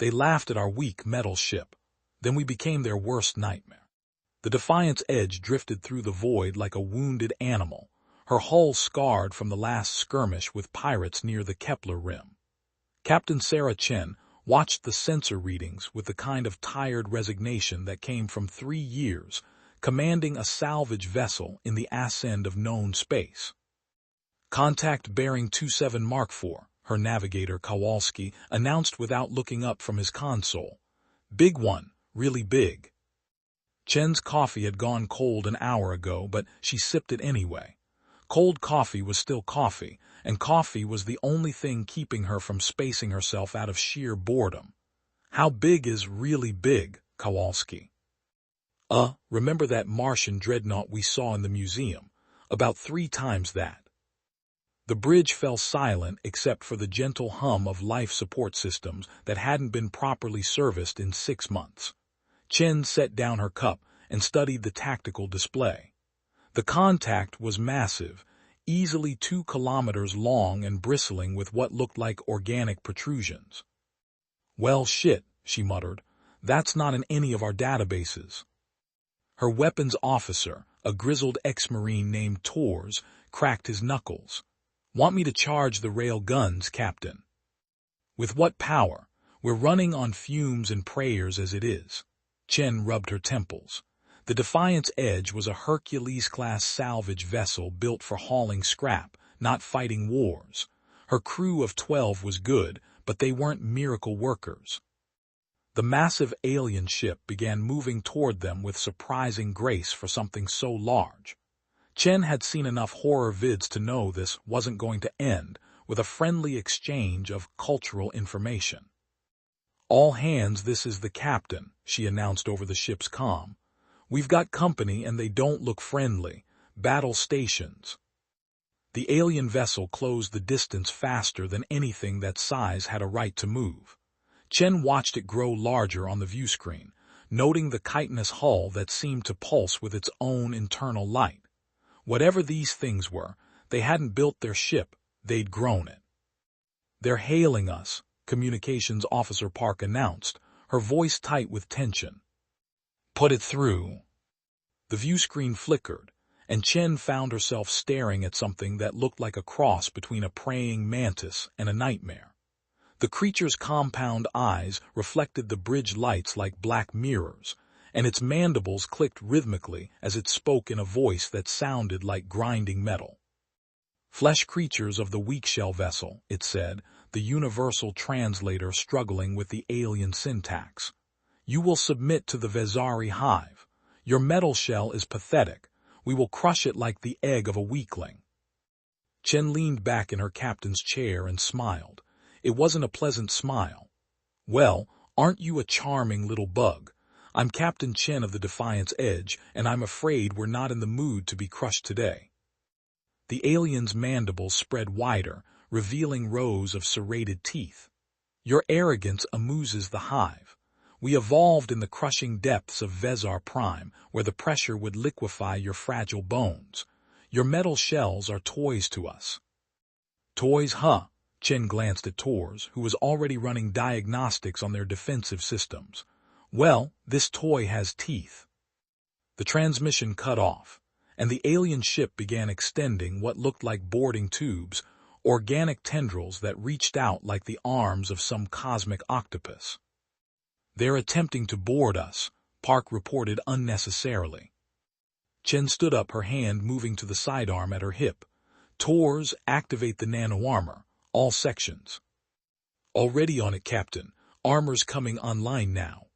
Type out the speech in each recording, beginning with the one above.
They laughed at our weak metal ship. Then we became their worst nightmare. The Defiant's edge drifted through the void like a wounded animal, her hull scarred from the last skirmish with pirates near the Kepler rim. Captain Sarah Chen watched the sensor readings with the kind of tired resignation that came from 3 years commanding a salvage vessel in the ascend of known space. Contact bearing 27 Mark IV, her navigator Kowalski announced without looking up from his console. Big one, really big. Chen's coffee had gone cold an hour ago, but she sipped it anyway. Cold coffee was still coffee, and coffee was the only thing keeping her from spacing herself out of sheer boredom. How big is really big, Kowalski? Remember that Martian dreadnought we saw in the museum? About 3 times that. The bridge fell silent except for the gentle hum of life support systems that hadn't been properly serviced in 6 months. Chen set down her cup and studied the tactical display. The contact was massive, easily 2 kilometers long and bristling with what looked like organic protrusions. Well, shit, she muttered. That's not in any of our databases. Her weapons officer, a grizzled ex-marine named Tors, cracked his knuckles. Want me to charge the rail guns, Captain? With what power? We're running on fumes and prayers as it is. Chen rubbed her temples. The Defiant's Edge was a Hercules-class salvage vessel built for hauling scrap, not fighting wars. Her crew of 12 was good, but they weren't miracle workers. The massive alien ship began moving toward them with surprising grace for something so large. Chen had seen enough horror vids to know this wasn't going to end with a friendly exchange of cultural information. All hands, this is the captain, she announced over the ship's comm. We've got company and they don't look friendly. Battle stations. The alien vessel closed the distance faster than anything that size had a right to move. Chen watched it grow larger on the view screen, noting the chitinous hull that seemed to pulse with its own internal light. Whatever these things were, they hadn't built their ship, they'd grown it. They're hailing us, Communications Officer Park announced, her voice tight with tension. Put it through. The view screen flickered, and Chen found herself staring at something that looked like a cross between a praying mantis and a nightmare. The creature's compound eyes reflected the bridge lights like black mirrors, and its mandibles clicked rhythmically as it spoke in a voice that sounded like grinding metal. Flesh creatures of the weak shell vessel, it said, the universal translator struggling with the alien syntax. You will submit to the Vezzari Hive. Your metal shell is pathetic. We will crush it like the egg of a weakling. Chen leaned back in her captain's chair and smiled. It wasn't a pleasant smile. Well, aren't you a charming little bug? I'm Captain Chen of the Defiant's Edge, and I'm afraid we're not in the mood to be crushed today. The alien's mandibles spread wider, revealing rows of serrated teeth. Your arrogance amuses the hive. We evolved in the crushing depths of Vezzar Prime, where the pressure would liquefy your fragile bones. Your metal shells are toys to us. Toys, huh? Chen glanced at Tors, who was already running diagnostics on their defensive systems. Well, this toy has teeth. The transmission cut off, and the alien ship began extending what looked like boarding tubes, organic tendrils that reached out like the arms of some cosmic octopus. They're attempting to board us, Park reported unnecessarily. Chen stood up, her hand moving to the sidearm at her hip. Tors, activate the nano-armor. All sections. Already on it, Captain. Armor's coming online now.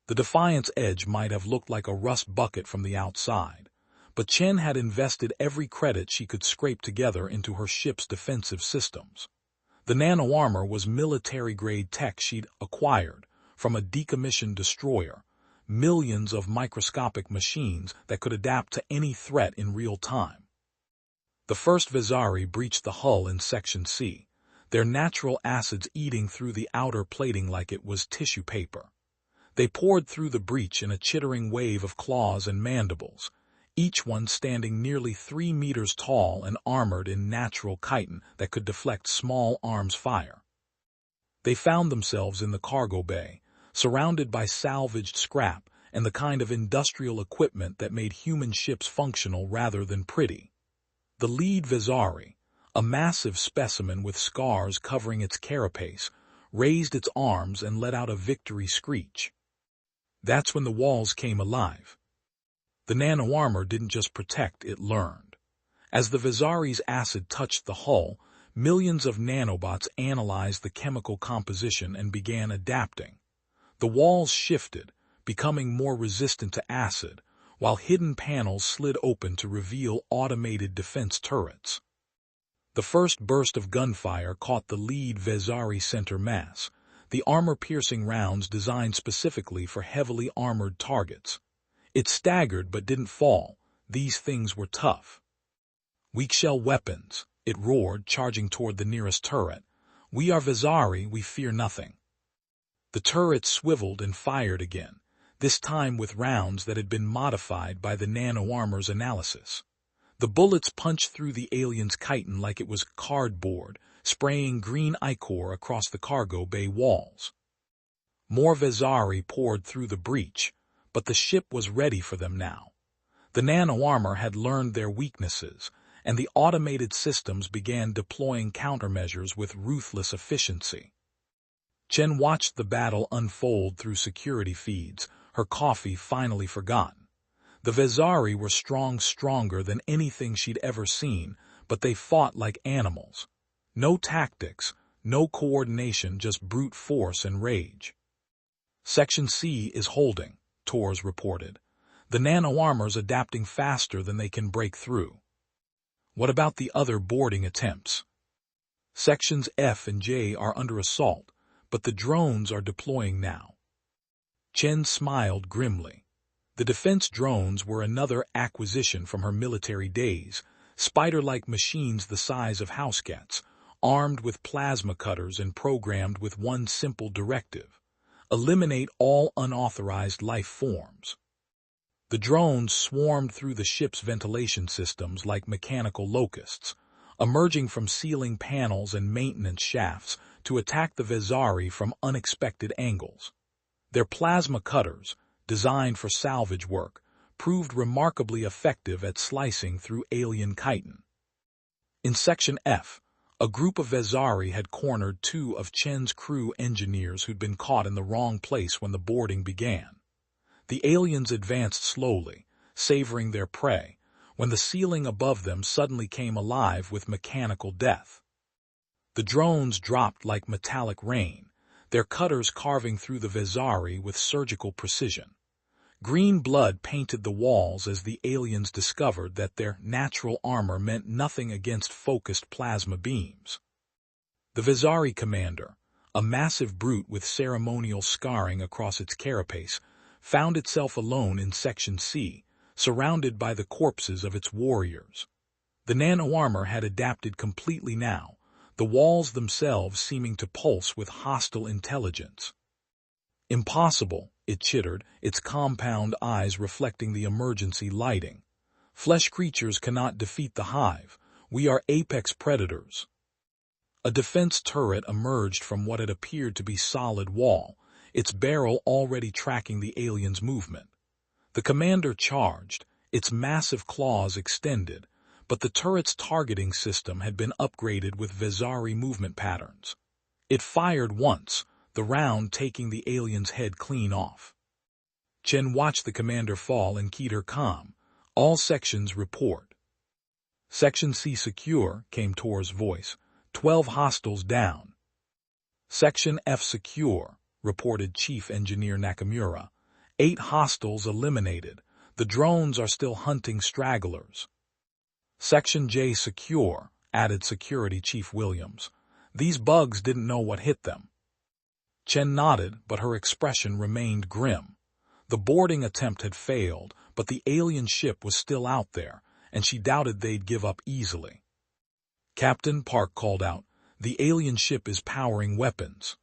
The Defiant's Edge might have looked like a rust bucket from the outside, but Chen had invested every credit she could scrape together into her ship's defensive systems. The nano-armor was military-grade tech she'd acquired from a decommissioned destroyer, millions of microscopic machines that could adapt to any threat in real time. The first Vezzari breached the hull in Section C, their natural acids eating through the outer plating like it was tissue paper. They poured through the breach in a chittering wave of claws and mandibles, each one standing nearly 3 meters tall and armored in natural chitin that could deflect small arms fire. They found themselves in the cargo bay, surrounded by salvaged scrap and the kind of industrial equipment that made human ships functional rather than pretty. The lead Vezzari, a massive specimen with scars covering its carapace, raised its arms and let out a victory screech. That's when the walls came alive. The nano-armor didn't just protect, it learned. As the Vezzari's acid touched the hull, millions of nanobots analyzed the chemical composition and began adapting. The walls shifted, becoming more resistant to acid, while hidden panels slid open to reveal automated defense turrets. The first burst of gunfire caught the lead Vezzari center mass, the armor-piercing rounds designed specifically for heavily armored targets. It staggered but didn't fall. These things were tough. "Weak shell weapons," it roared, charging toward the nearest turret. "We are Vezzari, we fear nothing." The turret swiveled and fired again, this time with rounds that had been modified by the nano-armor's analysis. The bullets punched through the alien's chitin like it was cardboard, spraying green ichor across the cargo bay walls. More Vezzari poured through the breach, but the ship was ready for them now. The nano-armor had learned their weaknesses, and the automated systems began deploying countermeasures with ruthless efficiency. Chen watched the battle unfold through security feeds, her coffee finally forgotten. The Vezzari were stronger than anything she'd ever seen, but they fought like animals. No tactics, no coordination, just brute force and rage. "Section C is holding," Tors reported. "The nano-armor's adapting faster than they can break through." "What about the other boarding attempts?" "Sections F and J are under assault, but the drones are deploying now." Chen smiled grimly. The defense drones were another acquisition from her military days, spider-like machines the size of house cats, armed with plasma cutters and programmed with one simple directive: eliminate all unauthorized life forms. The drones swarmed through the ship's ventilation systems like mechanical locusts, emerging from ceiling panels and maintenance shafts to attack the Vezzari from unexpected angles. Their plasma cutters, designed for salvage work, proved remarkably effective at slicing through alien chitin. In Section F, a group of Vezzari had cornered two of Chen's crew engineers who'd been caught in the wrong place when the boarding began. The aliens advanced slowly, savoring their prey, when the ceiling above them suddenly came alive with mechanical death. The drones dropped like metallic rain, their cutters carving through the Vezzari with surgical precision. Green blood painted the walls as the aliens discovered that their natural armor meant nothing against focused plasma beams. The Vezzari commander, a massive brute with ceremonial scarring across its carapace, found itself alone in Section C, surrounded by the corpses of its warriors. The nano-armor had adapted completely now, the walls themselves seeming to pulse with hostile intelligence. "Impossible," it chittered, its compound eyes reflecting the emergency lighting. "Flesh creatures cannot defeat the hive. We are apex predators." A defense turret emerged from what had appeared to be solid wall, its barrel already tracking the alien's movement. The commander charged, its massive claws extended, but the turret's targeting system had been upgraded with Vezzari movement patterns. It fired once, the round taking the alien's head clean off. Chen watched the commander fall and keyed her comm. "All sections report." "Section C secure," came Tor's voice. 12 hostiles down." "Section F secure," reported Chief Engineer Nakamura. 8 hostiles eliminated. The drones are still hunting stragglers." "Section J secure," added Security Chief Williams. "These bugs didn't know what hit them." Chen nodded, but her expression remained grim. The boarding attempt had failed, but the alien ship was still out there, and she doubted they'd give up easily. "Captain," Park called out, "the alien ship is powering weapons."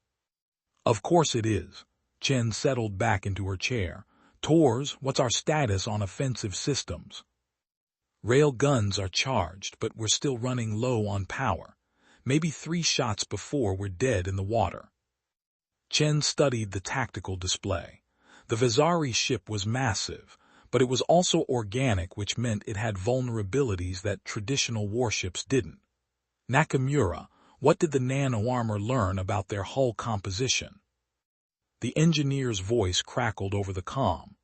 "Of course it is." Chen settled back into her chair. "Tors, what's our status on offensive systems?" "Rail guns are charged, but we're still running low on power. Maybe 3 shots before we're dead in the water." Chen studied the tactical display. The Vezzari ship was massive, but it was also organic, which meant it had vulnerabilities that traditional warships didn't. Nakamura, what did the nano-armor learn about their hull composition? The engineer's voice crackled over the comm.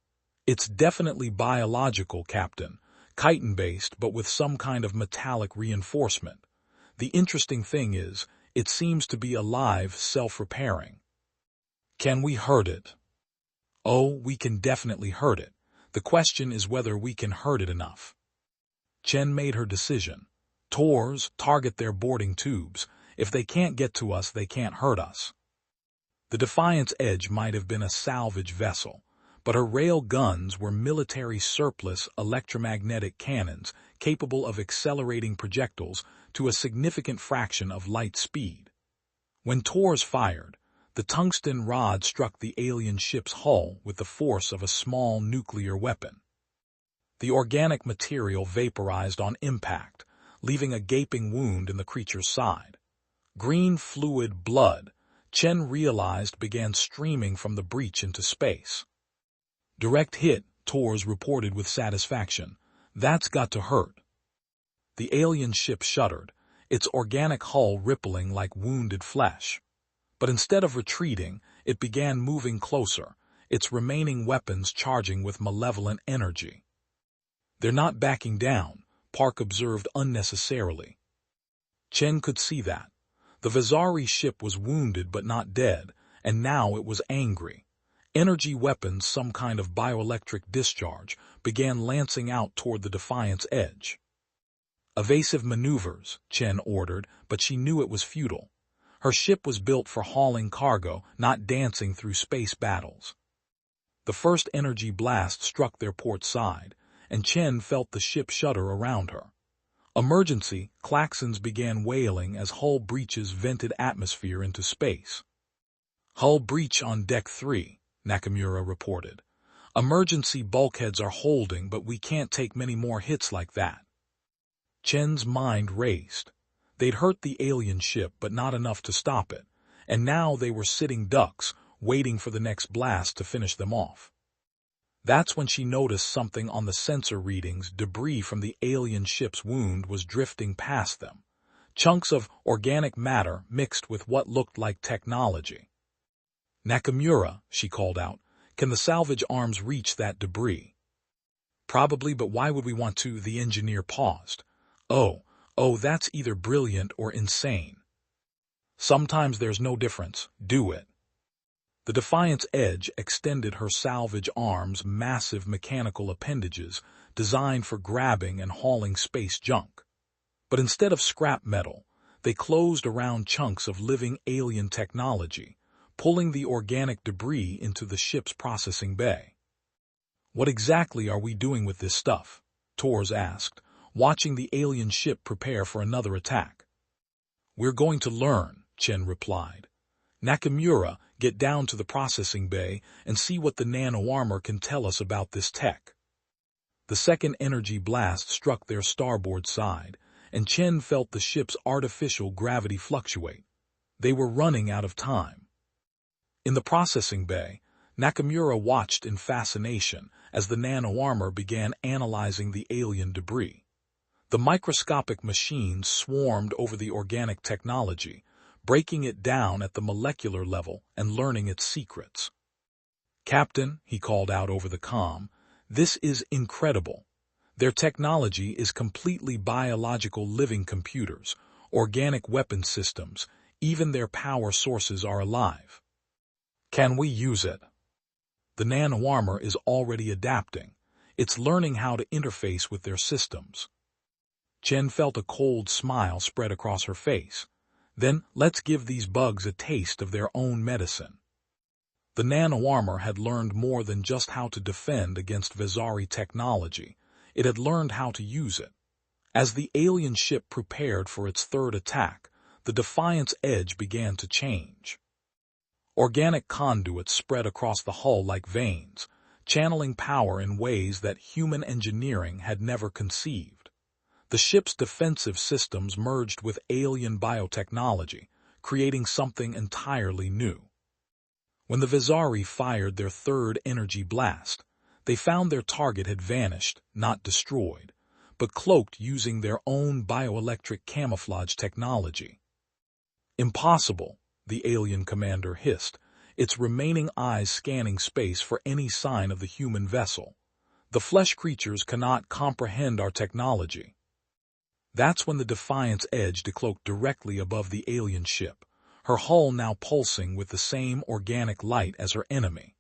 It's definitely biological, Captain. Chitin-based, but with some kind of metallic reinforcement. The interesting thing is, it seems to be alive, self-repairing. Can we hurt it? Oh, we can definitely hurt it. The question is whether we can hurt it enough. Chen made her decision. Tors, target their boarding tubes. If they can't get to us, they can't hurt us. The Defiant's edge might have been a salvage vessel, but her rail guns were military surplus electromagnetic cannons capable of accelerating projectiles to a significant fraction of light speed. When Tors fired, the tungsten rod struck the alien ship's hull with the force of a small nuclear weapon. The organic material vaporized on impact, leaving a gaping wound in the creature's side. Green fluid blood, Chen realized, began streaming from the breach into space. Direct hit, Tors reported with satisfaction. That's got to hurt. The alien ship shuddered, its organic hull rippling like wounded flesh. But instead of retreating, it began moving closer, its remaining weapons charging with malevolent energy. They're not backing down, Park observed unnecessarily. Chen could see that. The Vezzari ship was wounded but not dead, and now it was angry. Energy weapons, some kind of bioelectric discharge, began lancing out toward the Defiant's edge. Evasive maneuvers, Chen ordered, but she knew it was futile. Her ship was built for hauling cargo, not dancing through space battles. The first energy blast struck their port side, and Chen felt the ship shudder around her. Emergency, klaxons began wailing as hull breaches vented atmosphere into space. Hull breach on Deck 3, Nakamura reported. Emergency bulkheads are holding, but we can't take many more hits like that. Chen's mind raced. They'd hurt the alien ship, but not enough to stop it, and now they were sitting ducks, waiting for the next blast to finish them off. That's when she noticed something on the sensor readings. Debris from the alien ship's wound was drifting past them. Chunks of organic matter mixed with what looked like technology. Nakamura, she called out, can the salvage arms reach that debris? Probably, but why would we want to? The engineer paused. Oh, that's either brilliant or insane. Sometimes there's no difference. Do it. The Defiant's edge extended her salvage arms, massive mechanical appendages designed for grabbing and hauling space junk. But instead of scrap metal, they closed around chunks of living alien technology, pulling the organic debris into the ship's processing bay. What exactly are we doing with this stuff? Tors asked, watching the alien ship prepare for another attack. We're going to learn, Chen replied. Nakamura, get down to the processing bay and see what the nano-armor can tell us about this tech. The second energy blast struck their starboard side, and Chen felt the ship's artificial gravity fluctuate. They were running out of time. In the processing bay, Nakamura watched in fascination as the nano-armor began analyzing the alien debris. The microscopic machines swarmed over the organic technology, breaking it down at the molecular level and learning its secrets. Captain, he called out over the comm, this is incredible. Their technology is completely biological, living computers, organic weapon systems, even their power sources are alive. Can we use it? The nano-armor is already adapting. It's learning how to interface with their systems. Chen felt a cold smile spread across her face. Then, let's give these bugs a taste of their own medicine. The nano-armor had learned more than just how to defend against Vezzari technology. It had learned how to use it. As the alien ship prepared for its third attack, the Defiant's edge began to change. Organic conduits spread across the hull like veins, channeling power in ways that human engineering had never conceived. The ship's defensive systems merged with alien biotechnology, creating something entirely new. When the Vezzari fired their third energy blast, they found their target had vanished, not destroyed, but cloaked using their own bioelectric camouflage technology. "Impossible," the alien commander hissed, its remaining eyes scanning space for any sign of the human vessel. "The flesh creatures cannot comprehend our technology." That's when the Defiant's edge decloaked directly above the alien ship, her hull now pulsing with the same organic light as her enemy.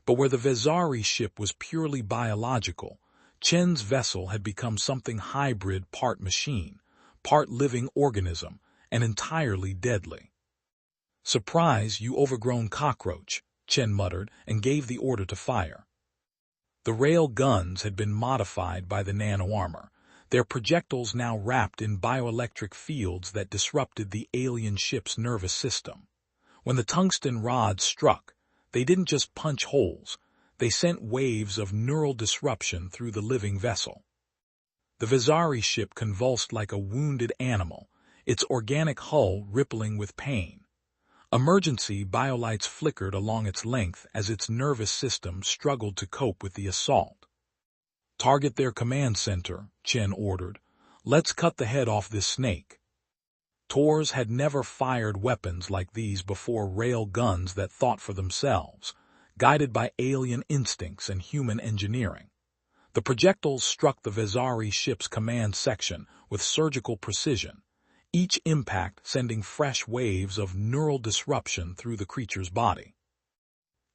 But where the Vezzari ship was purely biological, Chen's vessel had become something hybrid, part machine, part living organism, and entirely deadly. "Surprise, you overgrown cockroach," Chen muttered and gave the order to fire. The rail guns had been modified by the nano-armor, their projectiles now wrapped in bioelectric fields that disrupted the alien ship's nervous system. When the tungsten rods struck, they didn't just punch holes, they sent waves of neural disruption through the living vessel. The Vezzari ship convulsed like a wounded animal, its organic hull rippling with pain. Emergency biolights flickered along its length as its nervous system struggled to cope with the assault. "Target their command center," Chen ordered. "Let's cut the head off this snake." Tors had never fired weapons like these before, rail guns that thought for themselves, guided by alien instincts and human engineering. The projectiles struck the Vezzari ship's command section with surgical precision, each impact sending fresh waves of neural disruption through the creature's body.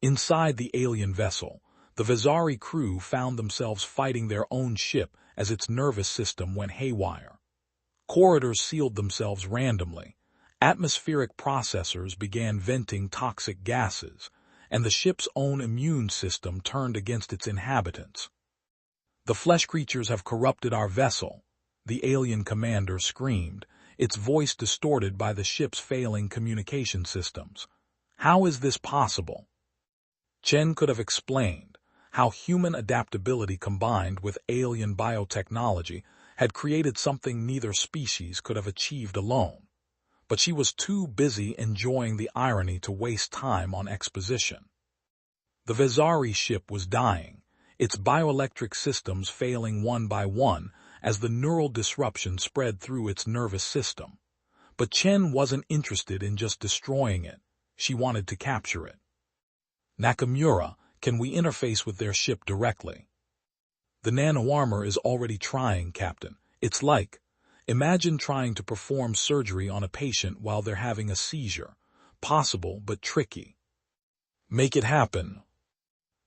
Inside the alien vessel, the Vezzari crew found themselves fighting their own ship as its nervous system went haywire. Corridors sealed themselves randomly, atmospheric processors began venting toxic gases, and the ship's own immune system turned against its inhabitants. "The flesh creatures have corrupted our vessel," the alien commander screamed, its voice distorted by the ship's failing communication systems. "How is this possible?" Chen could have explained how human adaptability combined with alien biotechnology had created something neither species could have achieved alone. But she was too busy enjoying the irony to waste time on exposition. The Vezzari ship was dying, its bioelectric systems failing one by one as the neural disruption spread through its nervous system. But Chen wasn't interested in just destroying it, she wanted to capture it. "Nakamura, can we interface with their ship directly?" "The nano-armor is already trying, Captain. It's like, imagine trying to perform surgery on a patient while they're having a seizure. Possible, but tricky." "Make it happen."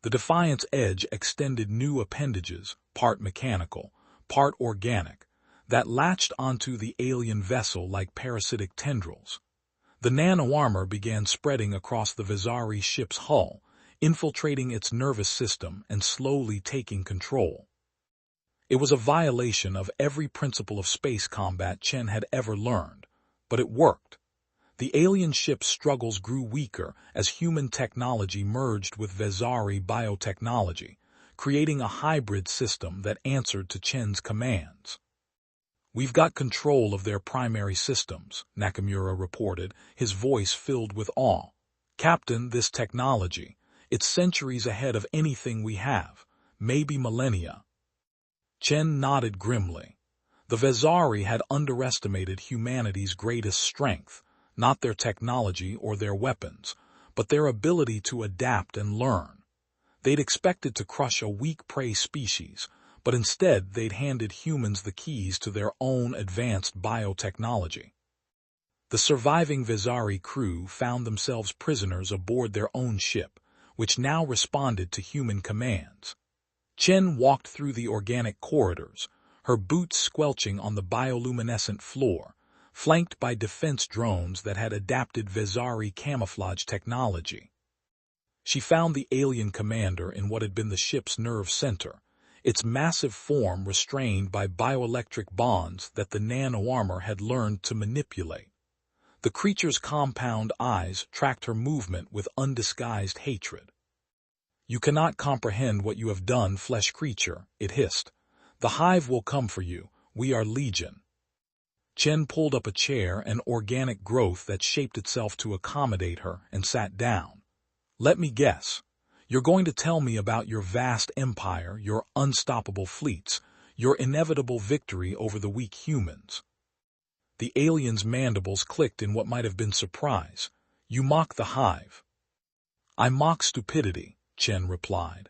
The Defiant's edge extended new appendages, part mechanical, part organic, that latched onto the alien vessel like parasitic tendrils. The nano-armor began spreading across the Vezzari ship's hull, infiltrating its nervous system and slowly taking control. It was a violation of every principle of space combat Chen had ever learned, but it worked. The alien ship's struggles grew weaker as human technology merged with Vezzari biotechnology, creating a hybrid system that answered to Chen's commands. "We've got control of their primary systems," Nakamura reported, his voice filled with awe. "Captain, this technology, it's centuries ahead of anything we have, maybe millennia." Chen nodded grimly. The Vezzari had underestimated humanity's greatest strength, not their technology or their weapons, but their ability to adapt and learn. They'd expected to crush a weak prey species, but instead they'd handed humans the keys to their own advanced biotechnology. The surviving Vezzari crew found themselves prisoners aboard their own ship, which now responded to human commands. Chen walked through the organic corridors, her boots squelching on the bioluminescent floor, flanked by defense drones that had adapted Vezzari camouflage technology. She found the alien commander in what had been the ship's nerve center, its massive form restrained by bioelectric bonds that the nano-armor had learned to manipulate. The creature's compound eyes tracked her movement with undisguised hatred. "You cannot comprehend what you have done, flesh creature," it hissed. "The Hive will come for you. We are Legion." Chen pulled up a chair, an organic growth that shaped itself to accommodate her, and sat down. Let me guess. You're going to tell me about your vast empire, your unstoppable fleets, your inevitable victory over the weak humans. The alien's mandibles clicked in what might have been surprise. You mock the Hive. I mock stupidity, Chen replied.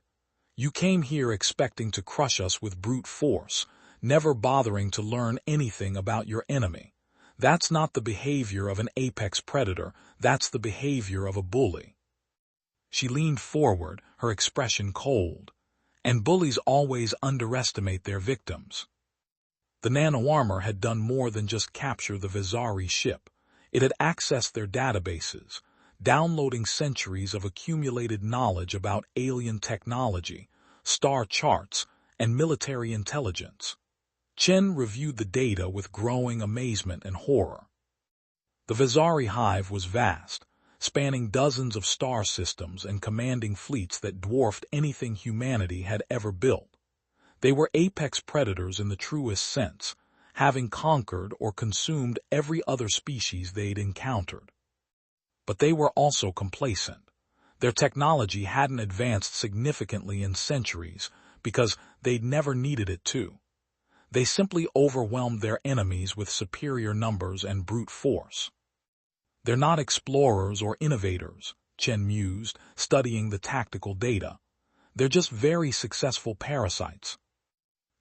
You came here expecting to crush us with brute force, never bothering to learn anything about your enemy. That's not the behavior of an apex predator, that's the behavior of a bully. She leaned forward, her expression cold. And bullies always underestimate their victims. The nano-armor had done more than just capture the Vezzari ship. It had accessed their databases, downloading centuries of accumulated knowledge about alien technology, star charts, and military intelligence. Chen reviewed the data with growing amazement and horror. The Vezzari Hive was vast, spanning dozens of star systems and commanding fleets that dwarfed anything humanity had ever built. They were apex predators in the truest sense, having conquered or consumed every other species they'd encountered. But they were also complacent. Their technology hadn't advanced significantly in centuries because they'd never needed it to. They simply overwhelmed their enemies with superior numbers and brute force. They're not explorers or innovators, Chen mused, studying the tactical data. They're just very successful parasites.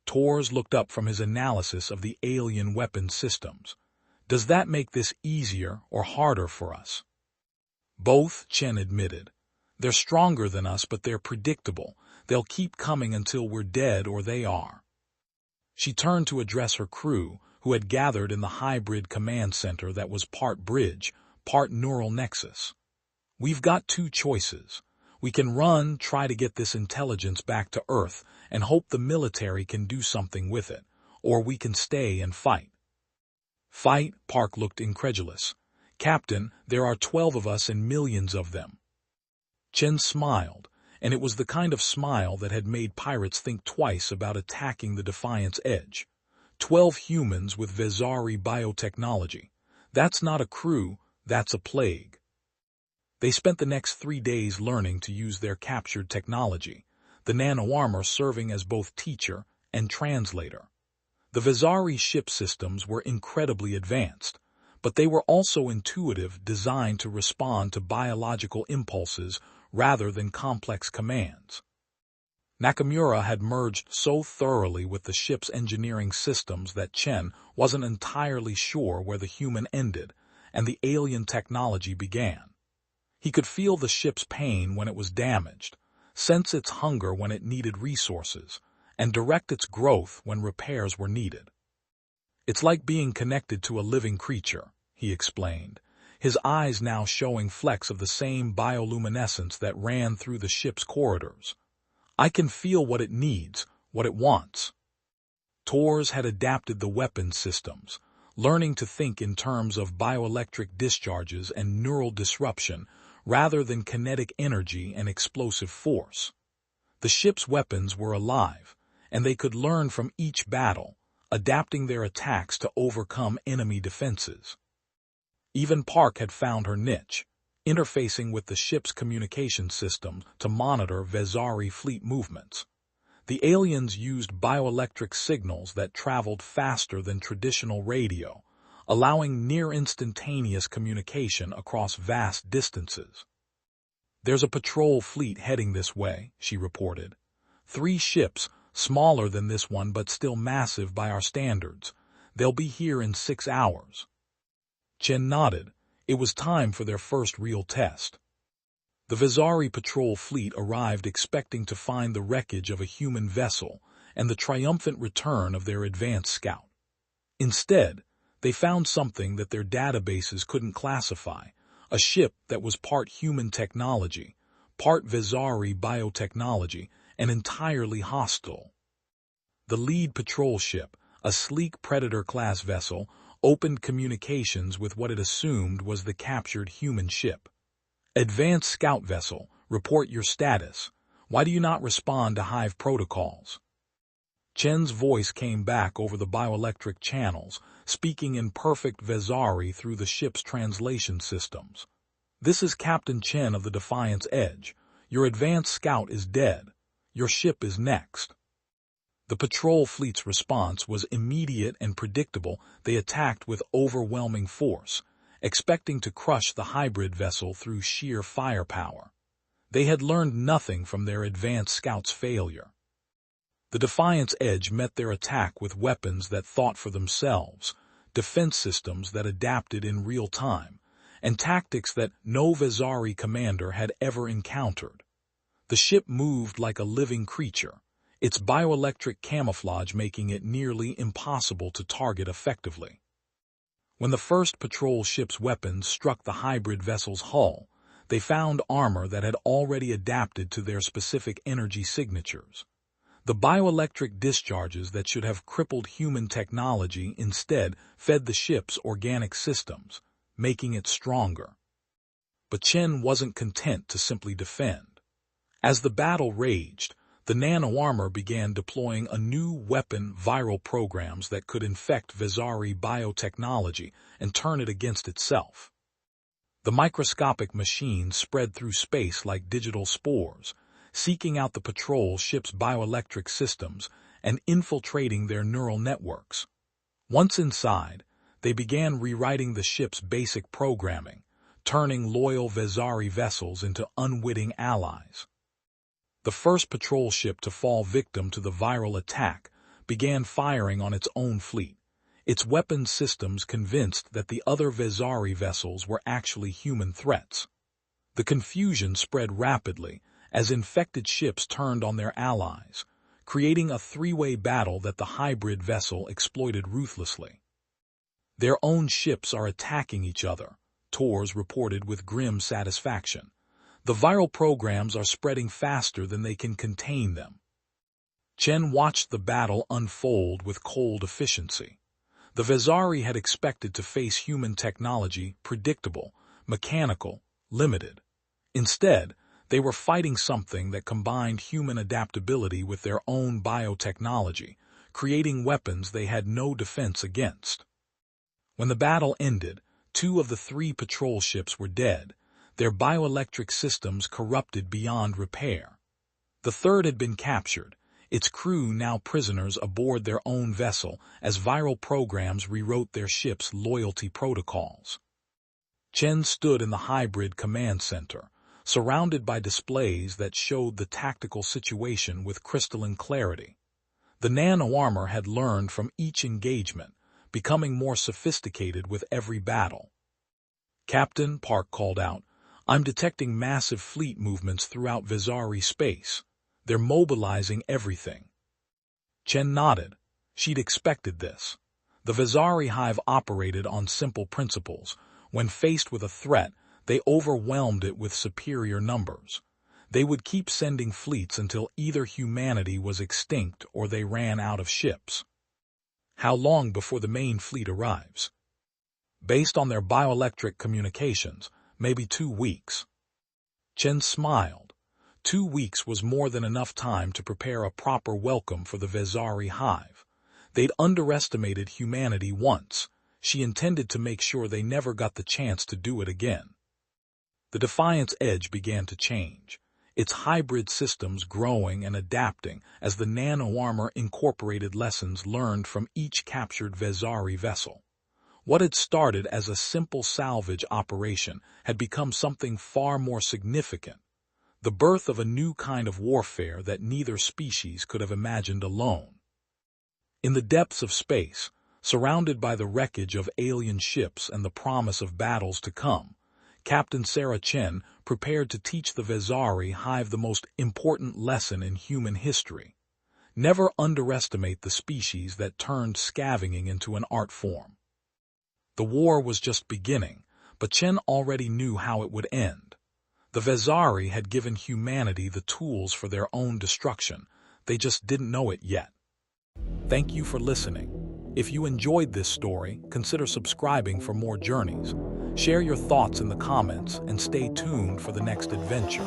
Tors looked up from his analysis of the alien weapon systems. Does that make this easier or harder for us? Both, Chen admitted. They're stronger than us, but they're predictable. They'll keep coming until we're dead or they are. She turned to address her crew, who had gathered in the hybrid command center that was part bridge, part neural nexus. We've got two choices. We can run, try to get this intelligence back to Earth, and hope the military can do something with it, or we can stay and fight. Fight? Park looked incredulous. Captain, there are 12 of us and millions of them. Chen smiled, and it was the kind of smile that had made pirates think twice about attacking the Defiant's edge. 12 humans with Vezzari biotechnology. That's not a crew, that's a plague. They spent the next 3 days learning to use their captured technology, the nano-armor serving as both teacher and translator. The Vezzari ship systems were incredibly advanced, but they were also intuitive, designed to respond to biological impulses rather than complex commands. Nakamura had merged so thoroughly with the ship's engineering systems that Chen wasn't entirely sure where the human ended and the alien technology began. He could feel the ship's pain when it was damaged, sense its hunger when it needed resources, and direct its growth when repairs were needed. It's like being connected to a living creature, he explained, his eyes now showing flecks of the same bioluminescence that ran through the ship's corridors. I can feel what it needs, what it wants. Tors had adapted the weapon systems, learning to think in terms of bioelectric discharges and neural disruption rather than kinetic energy and explosive force. The ship's weapons were alive, and they could learn from each battle, adapting their attacks to overcome enemy defenses. Even Park had found her niche, interfacing with the ship's communication system to monitor Vezzari fleet movements. The aliens used bioelectric signals that traveled faster than traditional radio, allowing near-instantaneous communication across vast distances. There's a patrol fleet heading this way, she reported. 3 ships, smaller than this one but still massive by our standards. They'll be here in 6 hours. Chen nodded. It was time for their first real test. The Vezzari patrol fleet arrived expecting to find the wreckage of a human vessel and the triumphant return of their advanced scout. Instead, they found something that their databases couldn't classify, a ship that was part human technology, part Vezzari biotechnology, and entirely hostile. The lead patrol ship, a sleek Predator-class vessel, opened communications with what it assumed was the captured human ship. Advanced scout vessel, report your status. Why do you not respond to Hive protocols? Chen's voice came back over the bioelectric channels, speaking in perfect Vezzari through the ship's translation systems. "This is Captain Chen of the Defiant's Edge. Your advanced scout is dead. Your ship is next." The patrol fleet's response was immediate and predictable. They attacked with overwhelming force, expecting to crush the hybrid vessel through sheer firepower. They had learned nothing from their advanced scout's failure. The Defiant's Edge met their attack with weapons that thought for themselves, defense systems that adapted in real time, and tactics that no Vezzari commander had ever encountered. The ship moved like a living creature, its bioelectric camouflage making it nearly impossible to target effectively. When the first patrol ship's weapons struck the hybrid vessel's hull, they found armor that had already adapted to their specific energy signatures. The bioelectric discharges that should have crippled human technology instead fed the ship's organic systems, making it stronger. But Chen wasn't content to simply defend. As the battle raged, the nano-armor began deploying a new weapon, viral programs that could infect Vezzari biotechnology and turn it against itself. The microscopic machines spread through space like digital spores, seeking out the patrol ship's bioelectric systems and infiltrating their neural networks. Once inside, they began rewriting the ship's basic programming, turning loyal Vezzari vessels into unwitting allies. The first patrol ship to fall victim to the viral attack began firing on its own fleet, its weapons systems convinced that the other Vezzari vessels were actually human threats. The confusion spread rapidly as infected ships turned on their allies, creating a three-way battle that the hybrid vessel exploited ruthlessly. "Their own ships are attacking each other," Tors reported with grim satisfaction. "The viral programs are spreading faster than they can contain them." Chen watched the battle unfold with cold efficiency. The Vezzari had expected to face human technology, predictable, mechanical, limited. Instead, they were fighting something that combined human adaptability with their own biotechnology, creating weapons they had no defense against. When the battle ended, 2 of the 3 patrol ships were dead, their bioelectric systems corrupted beyond repair. The third had been captured, its crew now prisoners aboard their own vessel as viral programs rewrote their ship's loyalty protocols. Chen stood in the hybrid command center, surrounded by displays that showed the tactical situation with crystalline clarity. The nano-armor had learned from each engagement, becoming more sophisticated with every battle. "Captain," Park called out, "I'm detecting massive fleet movements throughout Vezzari space. They're mobilizing everything." Chen nodded. She'd expected this. The Vezzari Hive operated on simple principles. When faced with a threat, they overwhelmed it with superior numbers. They would keep sending fleets until either humanity was extinct or they ran out of ships. "How long before the main fleet arrives?" "Based on their bioelectric communications, maybe 2 weeks. Chen smiled. 2 weeks was more than enough time to prepare a proper welcome for the Vezzari Hive. They'd underestimated humanity once. She intended to make sure they never got the chance to do it again. The Defiant's Edge began to change, its hybrid systems growing and adapting as the nano-armor incorporated lessons learned from each captured Vezzari vessel. What had started as a simple salvage operation had become something far more significant, the birth of a new kind of warfare that neither species could have imagined alone. In the depths of space, surrounded by the wreckage of alien ships and the promise of battles to come, Captain Sarah Chen prepared to teach the Vezzari Hive the most important lesson in human history. Never underestimate the species that turned scavenging into an art form. The war was just beginning, but Chen already knew how it would end. The Vezzari had given humanity the tools for their own destruction. They just didn't know it yet. Thank you for listening. If you enjoyed this story, consider subscribing for more journeys. Share your thoughts in the comments and stay tuned for the next adventure.